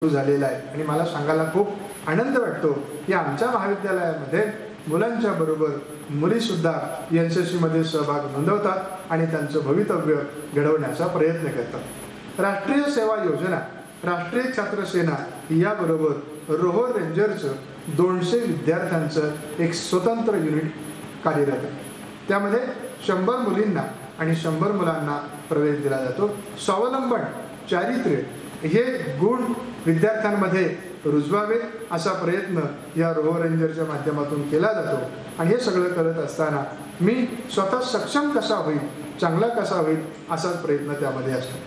सुरू झालेला आहे आणि मला सांगायला खूप आनंद वाटतो की आमच्या महाविद्यालयामध्ये मुलांच्या बरोबर मुलीसुद्धा एनसीसी मध्ये सहभाग नोंदवतात आणि त्यांचं भवितव्य घडवण्याचा प्रयत्न करतात। राष्ट्रीय सेवा योजना, राष्ट्रीय छात्र सेना याबरोबर रोहर रेंजरचं 200 विद्यार्थ्यांचं एक स्वतंत्र युनिट कार्यरत आहे। त्यामध्ये 100 मुलींना आणि 100 मुलांना प्रवेश दिला जातो। स्वावलंबन, चारित्र्य हे गुण विद्यार्थ्यांमध्ये रुजवावे असा प्रयत्न या रोहर रेंजरच्या माध्यमातून केला जातो आणि हे सगळं करत असताना मी स्वतः सक्षम कसा होईल, चांगला कसा होईल असाच प्रयत्न त्यामध्ये असतो।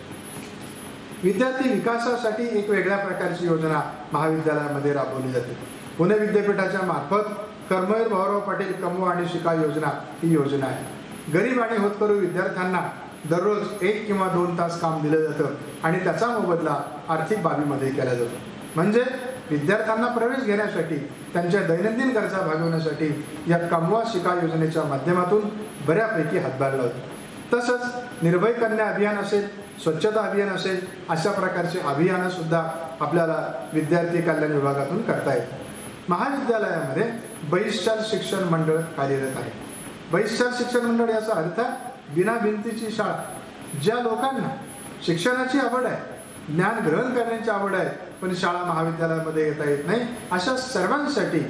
विद्यार्थी विकासासाठी एक वेगळ्या प्रकारची योजना महाविद्यालयामध्ये राबवली जाते। पुणे विद्यापीठाच्या मार्फत कर्मवीर भाऊराव पाटील कमवा आणि शिका योजना ही योजना आहे। गरीब आणि होतकरू विद्यार्थ्यांना दररोज 1 किंवा 2 तास काम दिलं जातं आणि त्याचा मोबदला आर्थिक बाबीमध्ये केला जातो। म्हणजे विद्यार्थ्यांना प्रवेश घेण्यासाठी, त्यांच्या दैनंदिन गरजा भागवण्यासाठी या कमवा शिका योजनेच्या माध्यमातून बऱ्यापैकी हातभार लावतो। तसंच निर्भय कन्या अभियान असेल, स्वच्छता अभियान असेल, अशा प्रकारचे अभियान सुद्धा आपल्याला विद्यार्थी कल्याण विभागातून करता येतात। महाविद्यालयामध्ये बहिष्कार शिक्षण मंडळ कार्यरत आहे। बहिष्कार शिक्षण मंडळ याचा अर्थ बिना भिंतीची शाळा। ज्या लोकांना शिक्षणाची आवड आहे, ज्ञान ग्रहण करण्याची आवड आहे, पण शाळा महाविद्यालयामध्ये येता येत नाही, अशा सर्वांसाठी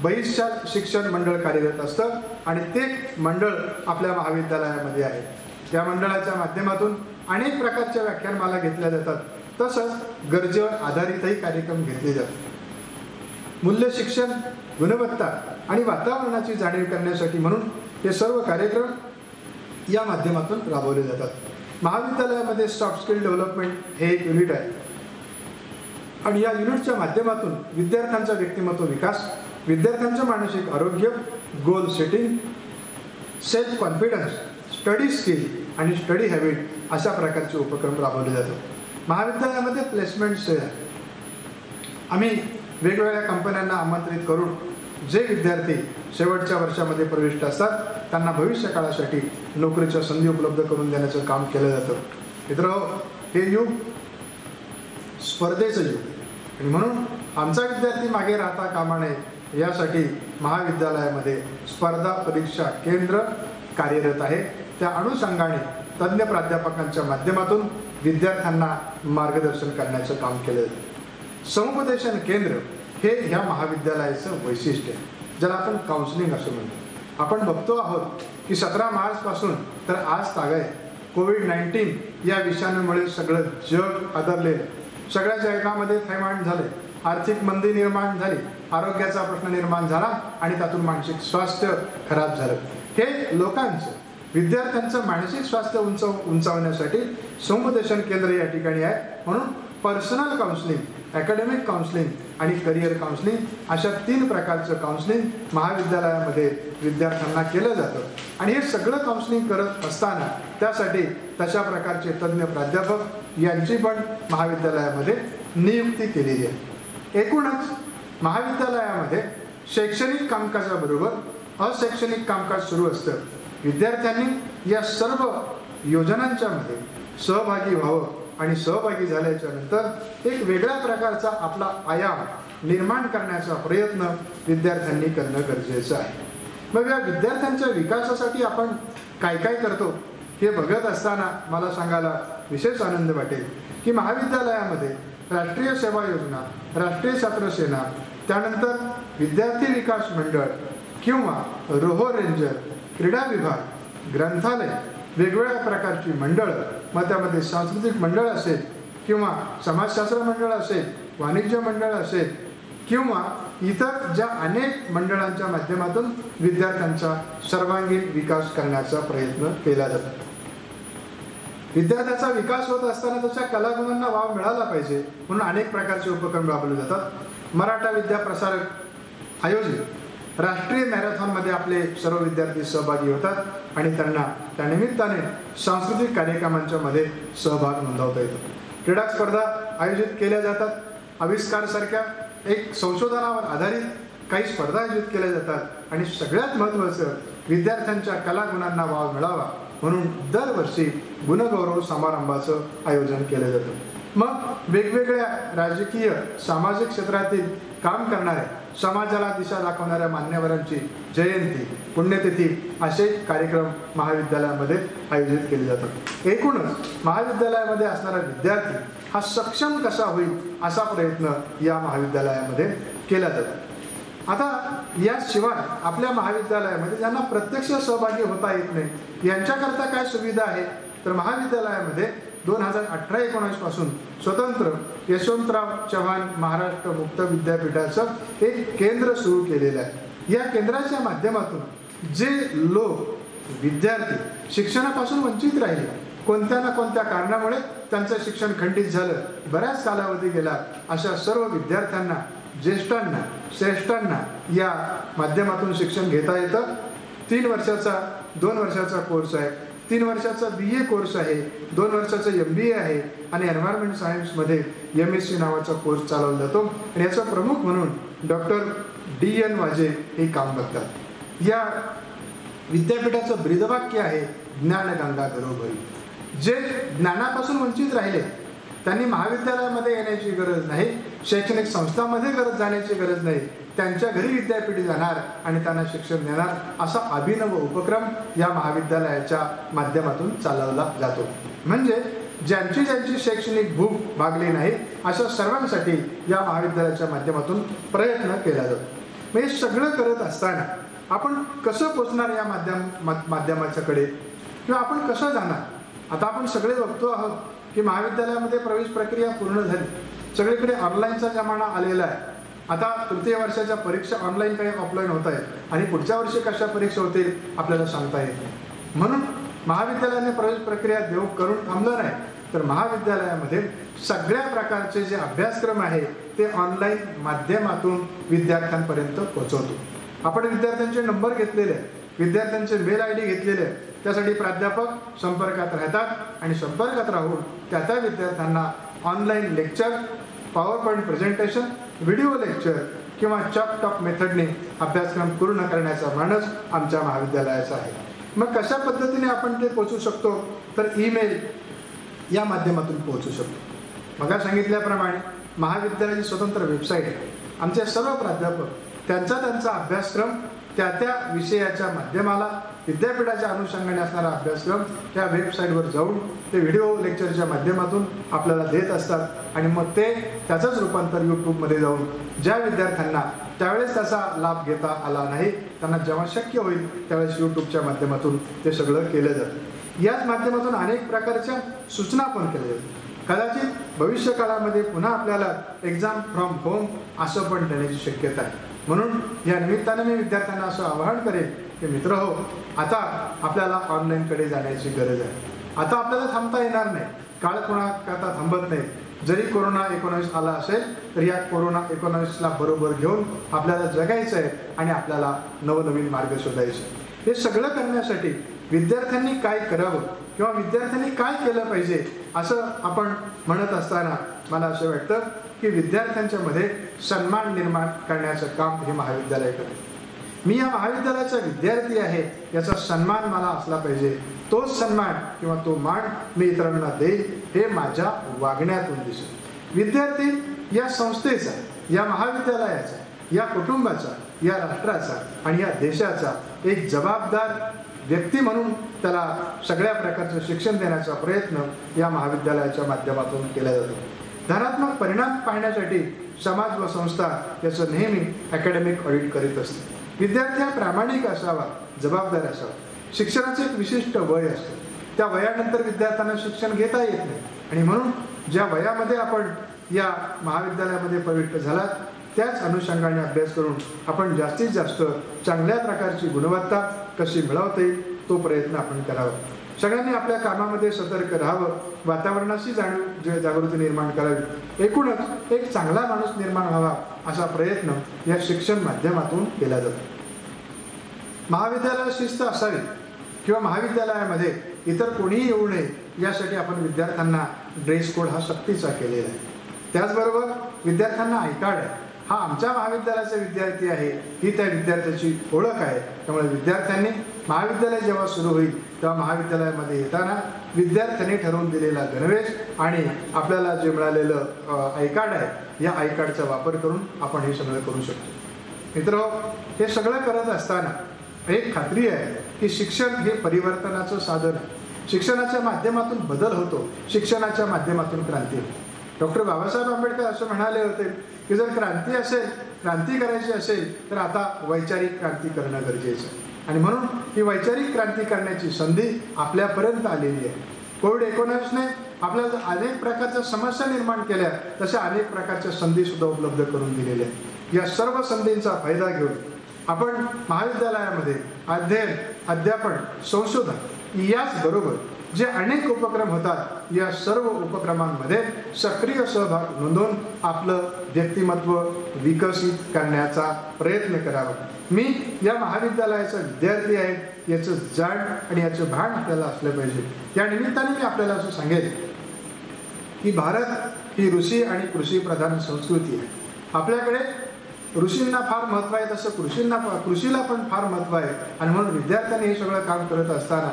बहिष्कार शिक्षण मंडळ कार्यरत असतं आणि ते मंडळ आपल्या महाविद्यालयामध्ये आहे। त्या मंडळाच्या माध्यमातून अनेक प्रकारच्या व्याख्यानमाला घेतल्या जातात। तसंच गरजेवर आधारितही कार्यक्रम घेतले जातात। मूल्य शिक्षण, गुणवत्ता आणि वातावरणाची जाणीव करण्यासाठी म्हणून हे सर्व कार्यक्रम या माध्यमातून राबवले जातात। महाविद्यालयामध्ये सॉफ्ट स्किल डेव्हलपमेंट हे एक युनिट आहे आणि या युनिटच्या माध्यमातून विद्यार्थ्यांचा व्यक्तिमत्व विकास, विद्यार्थ्यांचं मानसिक आरोग्य, goal setting, self confidence, study skill आणि स्टडी हॅबिट अशा प्रकारचे उपक्रम राबवले जातात। महाविद्यालयामध्ये प्लेसमेंट सेल आहे। आम्ही वेगवेगळ्या कंपन्यांना आमंत्रित करून जे विद्यार्थी शेवटच्या वर्षामध्ये प्रविष्ट असतात त्यांना भविष्य काळासाठी नोकरीच्या संधी उपलब्ध करून देण्याचं काम केलं जातं। मित्रांनो, हे युग स्पर्धेचं युग आणि म्हणून आमचा विद्यार्थी मागे राहता कामा नये यासाठी महाविद्यालयामध्ये स्पर्धा परीक्षा केंद्र कार्यरत आहे। त्या अनुषंगाने तज्ज्ञ प्राध्यापकांच्या माध्यमातून विद्यार्थ्यांना मार्गदर्शन करण्याचं काम केलं जातं। समुपदेशन केंद्र हे ह्या महाविद्यालयाचं वैशिष्ट्य आहे, ज्याला आपण काउन्सिलिंग असं म्हणतो। आपण बघतो आहोत की 17 मार्च पासून तर आज तागाय कोविड-19 या विषाणूमुळे सगळं जग हादरलेलं, सगळ्या जगामध्ये थैमान झाले, आर्थिक मंदी निर्माण झाली, आरोग्याचा प्रश्न निर्माण झाला आणि त्यातून मानसिक स्वास्थ्य खराब झालं। हे लोकांचं, विद्यार्थ्यांचं मानसिक स्वास्थ्य उंचावण्यासाठी समुपदेशन केंद्र या ठिकाणी आहे। म्हणून पर्सनल काउन्सिलिंग, अकॅडमिक काउन्सिलिंग आणि करिअर काउन्सिलिंग अशा 3 प्रकारचं काउन्सिलिंग महाविद्यालयामध्ये विद्यार्थ्यांना केलं जातं आणि हे सगळं काउन्सिलिंग करत असताना त्यासाठी तशा प्रकारचे तज्ज्ञ प्राध्यापक यांची पण महाविद्यालयामध्ये नियुक्ती केलेली आहे। एकूणच महाविद्यालयामध्ये शैक्षणिक कामकाजाबरोबर अशैक्षणिक कामकाज सुरू असतं। विद्यार्थ्यांनी या सर्व योजनांच्या मध्ये सहभागी व्हावं आणि सहभागी झाल्याच्या नंतर एक वेगळ्या प्रकारचा आपला आयाम निर्माण करण्याचा प्रयत्न विद्यार्थ्यांनी करणं गरजेचं आहे। मग या विद्यार्थ्यांच्या विकासासाठी आपण काय काय करतो हे बघत असताना मला सांगायला विशेष आनंद वाटेल की महाविद्यालयामध्ये राष्ट्रीय सेवा योजना, राष्ट्रीय छात्र सेना, त्यानंतर विद्यार्थी विकास मंडळ किंवा रोहर रेंजर, क्रीडा विभाग, ग्रंथालय, वेगवेगळ्या प्रकारची मंडळं, मग त्यामध्ये सांस्कृतिक मंडळ असेल किंवा समाजशास्त्र मंडळ असेल, वाणिज्य मंडळ असेल किंवा इतर ज्या अनेक मंडळांच्या माध्यमातून विद्यार्थ्यांचा सर्वांगीण विकास करण्याचा प्रयत्न केला जातो। विद्यार्थ्याचा विकास होत असताना त्याच्या कलागुणांना वाव मिळाला पाहिजे म्हणून अनेक प्रकारचे उपक्रम राबवले जातात। मराठा विद्या प्रसारक आयोजित राष्ट्रीय मॅरेथॉनमध्ये आपले सर्व विद्यार्थी सहभागी होतात आणि त्यांना त्यानिमित्ताने सांस्कृतिक कार्यक्रमांच्या मध्ये सहभाग नोंदवता येतो। क्रीडा स्पर्धा आयोजित केल्या जातात। आविष्कारसारख्या एक संशोधनावर आधारित काही स्पर्धा आयोजित केल्या जातात आणि सगळ्यात महत्त्वाचं विद्यार्थ्यांच्या कलागुणांना वाव मिळावा म्हणून दरवर्षी गुणगौरव समारंभाचं आयोजन केलं जातं। मग वेगवेगळ्या राजकीय सामाजिक क्षेत्रातील काम करणाऱ्या, समाजाला दिशा दाखवणाऱ्या मान्यवरांची जयंती, पुण्यतिथी असे कार्यक्रम महाविद्यालयामध्ये आयोजित केले जातात. एकूणच महाविद्यालयामध्ये असणारा विद्यार्थी हा सक्षम कसा होईल असा प्रयत्न या महाविद्यालयामध्ये केला जातो. आता याशिवाय आपल्या महाविद्यालयामध्ये ज्यांना प्रत्यक्ष सहभागी होता येत नाही यांच्याकरता काय सुविधा आहे, तर महाविद्यालयामध्ये 2018-19 पासून स्वतंत्र यशवंतराव चव्हाण महाराष्ट्र मुक्त विद्यापीठाचं एक केंद्र सुरू केलेलं आहे. या केंद्राच्या माध्यमातून जे लोक विद्यार्थी शिक्षणापासून वंचित राहिले, कोणत्या ना कोणत्या कारणामुळे त्यांचं शिक्षण खंडित झालं, बऱ्याच कालावधी गेला, अशा सर्व विद्यार्थ्यांना, ज्येष्ठांना, श्रेष्ठांना या माध्यमातून शिक्षण घेता येतं. 3 वर्षाचा 2 वर्षाचा कोर्स आहे, 3 वर्षाचा BA कोर्स आहे, 2 वर्षाचा MBA आहे आणि एन्व्हायरमेंट सायन्समध्ये MSc नावाचा कोर्स चालवला जातो. आणि याचा प्रमुख म्हणून डॉक्टर DN वाजे हे काम बघतात. या विद्यापीठाचं ब्रीदवाक्य आहे ज्ञानगंगा घरोघरी. जे ज्ञानापासून वंचित राहिले त्यांनी महाविद्यालयामध्ये येण्याची गरज नाही, शैक्षणिक संस्थांमध्ये जाण्याची गरज नाही, त्यांच्या घरी विद्यापीठ जाणार आणि त्यांना शिक्षण देणार असा अभिनव उपक्रम या महाविद्यालयाच्या माध्यमातून चालवला जातो. म्हणजे ज्यांची शैक्षणिक भूक भागली नाही अशा सर्वांसाठी या महाविद्यालयाच्या माध्यमातून प्रयत्न केला जातो. हे सगळं करत असताना आपण कसं पोचणार या माध्यमाच्याकडे, किंवा आपण कसं जाणार? आता आपण सगळे बघतो आहोत की महाविद्यालयामध्ये प्रवेश प्रक्रिया पूर्ण झाली, सगळीकडे ऑनलाईनचा जमाना आलेला आहे. आता तृतीय वर्षाच्या परीक्षा ऑनलाईन काही ऑफलाईन होत आहेत आणि पुढच्या वर्षी कशा परीक्षा होतील आपल्याला सांगता येत नाही. म्हणून महाविद्यालयाने प्रवेश प्रक्रिया देऊ करून थांबलं नाही, तर महाविद्यालयामध्ये सगळ्या प्रकारचे जे अभ्यासक्रम आहे ते ऑनलाईन माध्यमातून विद्यार्थ्यांपर्यंत पोहोचवतो. आपण विद्यार्थ्यांचे नंबर घेतलेले आहेत, विद्यार्थ्यांचे मेल ID घेतलेले आहेत, त्यासाठी प्राध्यापक संपर्कात राहतात आणि संपर्कात राहून त्या विद्यार्थ्यांना online lecture, PowerPoint presentation, video lecture किंवा चॉक-टॉक मेथडने अभ्यासक्रम पूर्ण करण्याचा मानस आमच्या महाविद्यालयाचा आहे. मग कशा पद्धतीने आपण ते पोहोचू शकतो, तर ईमेल या माध्यमातून पोहोचू शकतो. मग सांगितल्याप्रमाणे महाविद्यालयाची स्वतंत्र वेबसाईट आहे. आमचे सर्व प्राध्यापक त्यांचा अभ्यासक्रम त्या विषयाच्या माध्यमाला, विद्यापीठाच्या अनुषंगाने असणारा अभ्यासक्रम त्या वेबसाईटवर जाऊन ते व्हिडिओ लेक्चरच्या माध्यमातून आपल्याला देत असतात आणि मग त्याचंच रूपांतर यूट्यूबमध्ये जाऊन ज्या विद्यार्थ्यांना त्यावेळेस त्याचा लाभ घेता आला नाही त्यांना जेव्हा शक्य होईल त्यावेळेस यूट्यूबच्या माध्यमातून ते सगळं केलं जातं. याच माध्यमातून अनेक प्रकारच्या सूचना पण केल्या जातात. कदाचित भविष्यकाळामध्ये पुन्हा आपल्याला एक्झाम फ्रॉम होम असं पण देण्याची शक्यता आहे. म्हणून या निमित्ताने मी विद्यार्थ्यांना असं आवाहन करेन की मित्र हो, आता आपल्याला ऑनलाईनकडे जाण्याची गरज आहे. आता आपल्याला थांबता येणार नाही, काळ कोणाकरता थांबत नाही. जरी कोरोना-19 आला असेल तर या कोरोना-19ला बरोबर घेऊन आपल्याला जगायचं आहे आणि आपल्याला नवनवीन मार्ग शोधायचे. हे सगळं करण्यासाठी विद्यार्थ्यांनी काय करावं किंवा विद्यार्थ्यांनी काय केलं पाहिजे असं आपण म्हणत असताना मला असं वाटतं की विद्यार्थ्यांच्या मध्ये सन्मान निर्माण करण्याचं काम हे महाविद्यालय करते. मी या महाविद्यालयाचा विद्यार्थी आहे याचा सन्मान मला असला पाहिजे. तोच सन्मान किंवा तो मान मी इतरांना देईल हे माझ्या वागण्यातून दिसेल. विद्यार्थी या संस्थेचा, या महाविद्यालयाचा, या कुटुंबाचा, या राष्ट्राचा आणि या देशाचा एक जबाबदार व्यक्ती म्हणून त्याला सगळ्या प्रकारचं शिक्षण देण्याचा प्रयत्न या महाविद्यालयाच्या माध्यमातून केला जातो. धनात्मक परिणाम पाहण्यासाठी समाज व संस्था याचं नेहमी अकॅडमिक ऑडिट करीत असते. विद्यार्थी हा प्रामाणिक असावा, जबाबदार असावा. शिक्षणाचं एक विशिष्ट वय असतं, त्या वयानंतर विद्यार्थ्यांना शिक्षण घेता येत नाही आणि म्हणून ज्या वयामध्ये आपण या महाविद्यालयामध्ये प्रविष्ट झालात त्याच अनुषंगाने अभ्यास करून आपण जास्तीत जास्त चांगल्या प्रकारची गुणवत्ता कशी मिळवता येईल तो प्रयत्न आपण करावा. सगळ्यांनी आपल्या कामामध्ये सतर्क राहावं, वातावरणाशी जागृती निर्माण करावी, एकूणच एक चांगला माणूस निर्माण व्हावा असा प्रयत्न या शिक्षण माध्यमातून केला जातो. महाविद्यालयात शिस्त असावी किंवा महाविद्यालयामध्ये इतर कोणीही येऊ नये यासाठी आपण विद्यार्थ्यांना ड्रेस कोड हा सक्तीचा केलेला आहे. त्याचबरोबर विद्यार्थ्यांना आय कार्ड आहे, हा आमच्या महाविद्यालयाचा विद्यार्थी आहे ही त्या विद्यार्थ्याची ओळख आहे. त्यामुळे विद्यार्थ्यांनी महाविद्यालय जेव्हा सुरू होईल तेव्हा महाविद्यालयामध्ये येताना विद्यार्थ्यांनी ठरवून दिलेला गणवेश आणि आपल्याला जे मिळालेलं आय कार्ड आहे, या आय कार्डचा वापर करून आपण हे सगळं करू शकतो. मित्र, हे सगळं करत असताना एक खात्री आहे की शिक्षण हे परिवर्तनाचं साधन आहे. शिक्षणाच्या माध्यमातून बदल होतो, शिक्षणाच्या माध्यमातून क्रांती होते. डॉक्टर बाबासाहेब आंबेडकर असं म्हणाले होते की जर क्रांती असेल, क्रांती करायची असेल तर आता वैचारिक क्रांती करणं गरजेचं आहे. आणि म्हणून ही वैचारिक क्रांती करण्याची संधी आपल्यापर्यंत आलेली आहे. कोविड-19ने आपल्याला अनेक प्रकारच्या समस्या निर्माण केल्या, तशा अनेक प्रकारच्या संधी सुद्धा उपलब्ध करून दिलेल्या आहेत. या सर्व संधींचा फायदा घेऊन आपण महाविद्यालयामध्ये अध्ययन, अध्यापन, संशोधन याचबरोबर जे अनेक उपक्रम होतात, या सर्व उपक्रमांमध्ये सक्रिय सहभाग नोंदवून आपलं व्यक्तिमत्व विकसित करण्याचा प्रयत्न करावा. मी या महाविद्यालयाचा विद्यार्थी आहे याचं जाण आणि याचं भान आपल्याला असलं पाहिजे. या निमित्ताने मी आपल्याला असं सांगेन की भारत ही ऋषी आणि कृषी प्रधान संस्कृती आहे. आपल्याकडे ऋषींना फार महत्व आहे, तसं कृषीला पण फार महत्व आहे. आणि म्हणून विद्यार्थ्यांनी हे सगळं काम करत असताना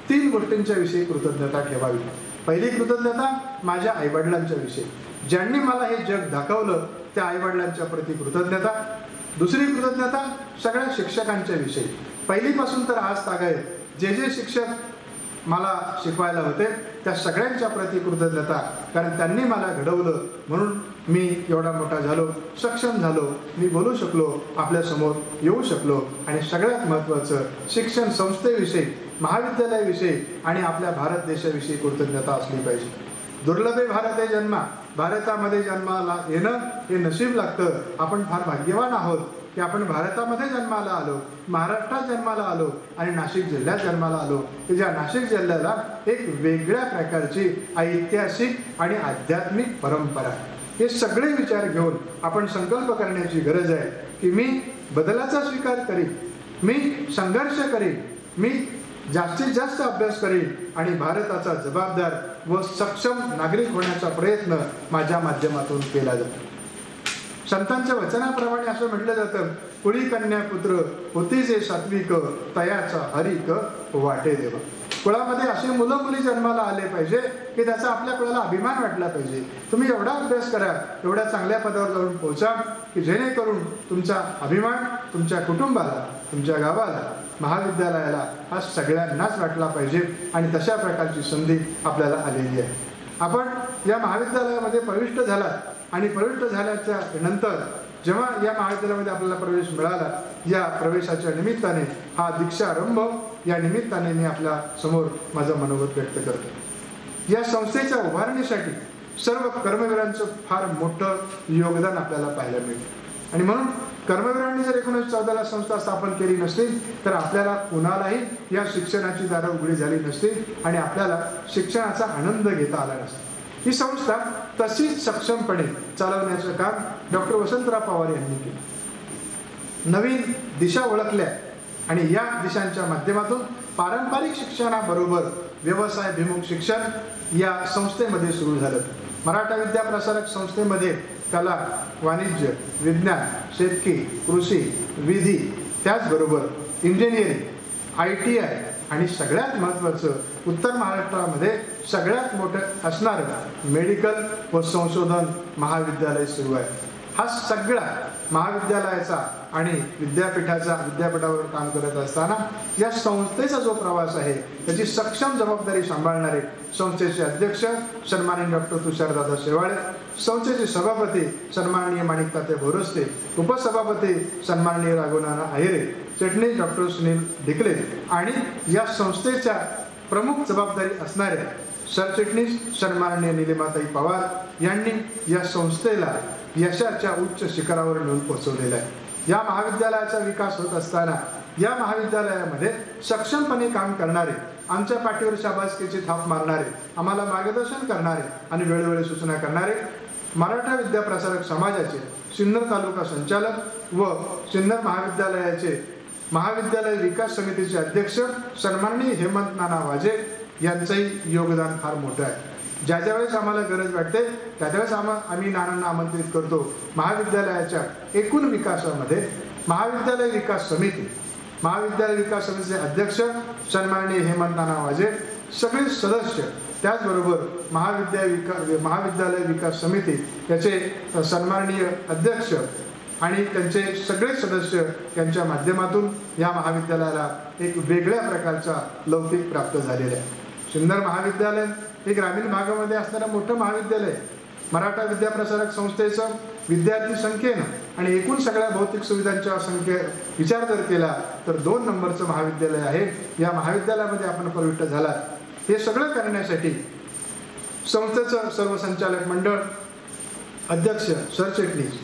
3 गोष्टींच्या विषयी कृतज्ञता ठेवावी. पहिली कृतज्ञता माझ्या आईवडिलांच्या विषयी, ज्यांनी मला हे जग दाखवलं त्या आईवडिलांच्या प्रति कृतज्ञता. दुसरी कृतज्ञता सगळ्या शिक्षकांच्या विषयी, पहिलीपासून तर आज तागायत जे जे शिक्षक मला शिकवायला होते त्या सगळ्यांच्या प्रति कृतज्ञता. कारण त्यांनी मला घडवलं म्हणून मी एवढा मोठा झालो, सक्षम झालो, मी बोलू शकलो, आपल्यासमोर येऊ शकलो. आणि सगळ्यात महत्त्वाचं शिक्षण संस्थेविषयी, महाविद्यालयाविषयी आणि आपल्या भारत देशाविषयी कृतज्ञता असली पाहिजे. दुर्लभे भारते जन्मा, भारतामध्ये जन्माला येणं हे नशीब लागतं. आपण फार भाग्यवान आहोत की आपण भारतामध्ये जन्माला आलो, महाराष्ट्रात जन्माला आलो आणि नाशिक जिल्ह्यात जन्माला आलो. की ज्या नाशिक जिल्ह्याला एक वेगळ्या प्रकारची ऐतिहासिक आणि आध्यात्मिक परंपरा आहे. हे सगळे विचार घेऊन आपण संकल्प करण्याची गरज आहे की मी बदलाचा स्वीकार करीन, मी संघर्ष करीन, मी जास्तीत जास्त अभ्यास करीन आणि भारताचा जबाबदार व सक्षम नागरिक होण्याचा प्रयत्न माझ्या माध्यमातून केला जातो. संतांच्या वचनाप्रमाणे असं म्हटलं जातं, कुळी कन्या पुत्र होती जे सात्विक, तयाचा हरिक वाटे देवा. कुळामध्ये असे मुलं मुली जन्माला आले पाहिजे की त्याचा आपल्या कुळाला अभिमान वाटला पाहिजे. तुम्ही एवढा अभ्यास करा, एवढ्या चांगल्या पदावर जाऊन पोहोचा की जेणेकरून तुमचा अभिमान तुमच्या कुटुंबाला, तुमच्या गावाला, महाविद्यालयाला हा सगळ्यांनाच वाटला पाहिजे. आणि तशा प्रकारची संधी आपल्याला आलेली आहे. आपण या महाविद्यालयामध्ये प्रविष्ट झालात आणि प्रविष्ट झाल्याच्या नंतर जेव्हा या महाविद्यालयामध्ये आपल्याला प्रवेश मिळाला, या प्रवेशाच्या निमित्ताने हा दीक्षारंभ या निमित्ताने मी आपल्या समोर माझं मनोगत व्यक्त करतो. या संस्थेच्या उभारणीसाठी सर्व कर्मवीरांचं फार मोठं योगदान आपल्याला पाहायला मिळतं. आणि म्हणून कर्मवीरांनी जर 1914ला संस्था स्थापन केली नसती तर आपल्याला कुणालाही या शिक्षणाची दारं उघडी झाली नसती आणि आपल्याला शिक्षणाचा आनंद घेता आला नसता. ही संस्था तशीच सक्षमपणे चालवण्याचं काम डॉक्टर वसंतराव पवार यांनी केलं. नवीन दिशा ओळखल्या आणि या दिशांच्या माध्यमातून पारंपरिक शिक्षणाबरोबर व्यवसायाभिमुख शिक्षण या संस्थेमध्ये सुरू झालं. मराठा विद्याप्रसारक संस्थेमध्ये कला, वाणिज्य, विज्ञान, शेतकी, कृषी, विधी, त्याचबरोबर इंजिनिअरिंग, ITI आणि सगळ्यात महत्त्वाचं उत्तर महाराष्ट्रामध्ये सगळ्यात मोठं असणारं मेडिकल व संशोधन महाविद्यालय सुरू आहे. हा सगळा महाविद्यालयाचा आणि विद्यापीठावर काम करत असताना या संस्थेचा जो प्रवास आहे त्याची सक्षम जबाबदारी सांभाळणारे संस्थेचे अध्यक्ष सन्माननीय डॉक्टर तुषारदादा शेवाळे, संस्थेचे सभापती सन्माननीय माणिकताते बोरस्ते, उपसभापती सन्माननीय राघवनाना आहेरे, चिटणीस डॉक्टर सुनील ढिकले आणि या संस्थेच्या प्रमुख जबाबदारी असणाऱ्या सरचिटणीस सन्माननीय निलिमाताई पवार यांनी या संस्थेला यशाच्या उच्च शिखरावर नेऊन पोहोचवलेला आहे. या महाविद्यालयाचा विकास होत असताना या महाविद्यालयामध्ये सक्षमपणे काम करणारे, आमच्या पाठीवर शाबासकीची थाप मारणारे, आम्हाला मार्गदर्शन करणारे आणि वेळोवेळी सूचना करणारे मराठा विद्याप्रसारक समाजाचे सिन्नर तालुका संचालक व सिन्नर महाविद्यालयाचे महाविद्यालय विकास समितीचे अध्यक्ष सन्माननीय हेमंत नाना वाजे यांचंही योगदान फार मोठं आहे. ज्या वेळेस आम्हाला गरज वाटते त्यावेळेस आम्ही नानांना आमंत्रित करतो. महाविद्यालयाच्या एकूण विकासामध्ये महाविद्यालय विकास समिती महाविद्यालय विकास समितीचे अध्यक्ष सन्माननीय हेमंत नाना वाजे, सगळे सदस्य, त्याचबरोबर महाविद्यालय विकास समिती याचे सन्माननीय अध्यक्ष आणि त्यांचे सगळे सदस्य यांच्या माध्यमातून या महाविद्यालयाला एक वेगळ्या प्रकारचा लौकिक प्राप्त झालेला आहे. सुंदर महाविद्यालय हे ग्रामीण भागामध्ये असणारं मोठं महाविद्यालय. मराठा विद्याप्रसारक संस्थेचं विद्यार्थी संख्येनं आणि एकूण सगळ्या भौतिक सुविधांच्या विचार जर केला तर 2 नंबरचं महाविद्यालय आहे. या महाविद्यालयामध्ये आपण प्रविष्ट झालात. हे सगळं करण्यासाठी संस्थेचं सर्व संचालक मंडळ, अध्यक्ष, सरचिटणीस,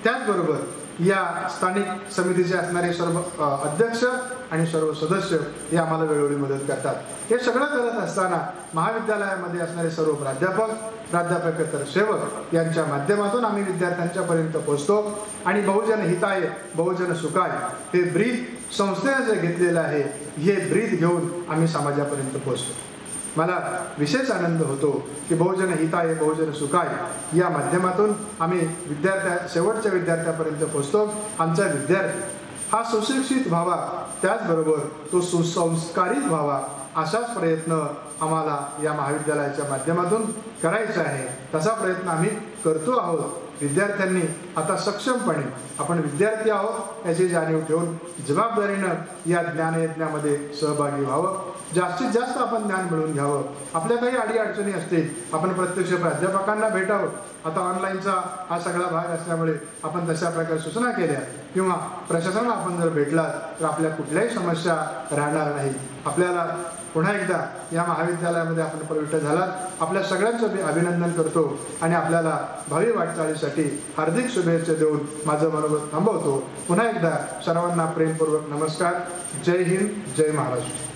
त्याचबरोबर या स्थानिक समितीचे असणारे सर्व अध्यक्ष आणि सर्व सदस्य हे आम्हाला वेळोवेळी मदत करतात. हे सगळं करत असताना महाविद्यालयामध्ये असणारे सर्व प्राध्यापकेतर सेवक यांच्या माध्यमातून आम्ही विद्यार्थ्यांच्या पर्यंत पोहोचतो आणि बहुजन हिताय बहुजन सुखाय हे ब्रीद संस्थेने जे घेतलेलं आहे, हे ब्रीद घेऊन आम्ही समाजापर्यंत पोहोचतो. मला विशेष आनंद होतो की बहुजन हिताय बहुजन सुखाय या माध्यमातून आम्ही शेवटच्या विद्यार्थ्यापर्यंत पोहोचतो. आमचा विद्यार्थी हा सुशिक्षित व्हावा, त्याचबरोबर तो सुसंस्कारित व्हावा, असाच प्रयत्न आम्हाला या महाविद्यालयाच्या माध्यमातून करायचा आहे. तसा प्रयत्न आम्ही करतो आहोत. विद्यार्थ्यांनी आता सक्षमपणे आपण विद्यार्थी आहोत याची जाणीव ठेवून जबाबदारीनं या ज्ञानयज्ञामध्ये सहभागी व्हावं. जास्तीत जास्त आपण ज्ञान मिळवून घ्यावं. आपल्या काही अडीअडचणी असतील, आपण प्रत्यक्ष प्राध्यापकांना भेटावं. आता ऑनलाईनचा हा सगळा भाग असल्यामुळे आपण तशा प्रकारे सूचना केल्या किंवा प्रशासनाला आपण जर भेटलात तर आपल्या कुठल्याही समस्या राहणार नाही. आपल्याला पुन्हा एकदा या महाविद्यालयामध्ये आपण प्रविष्ट झालात. आपल्या सगळ्यांचं मी अभिनंदन करतो आणि आपल्याला भावी वाटचालीसाठी हार्दिक शुभेच्छा देऊन माझं मनोगत थांबवतो. पुन्हा एकदा सर्वांना प्रेमपूर्वक नमस्कार. जय हिंद, जय महाराष्ट्र.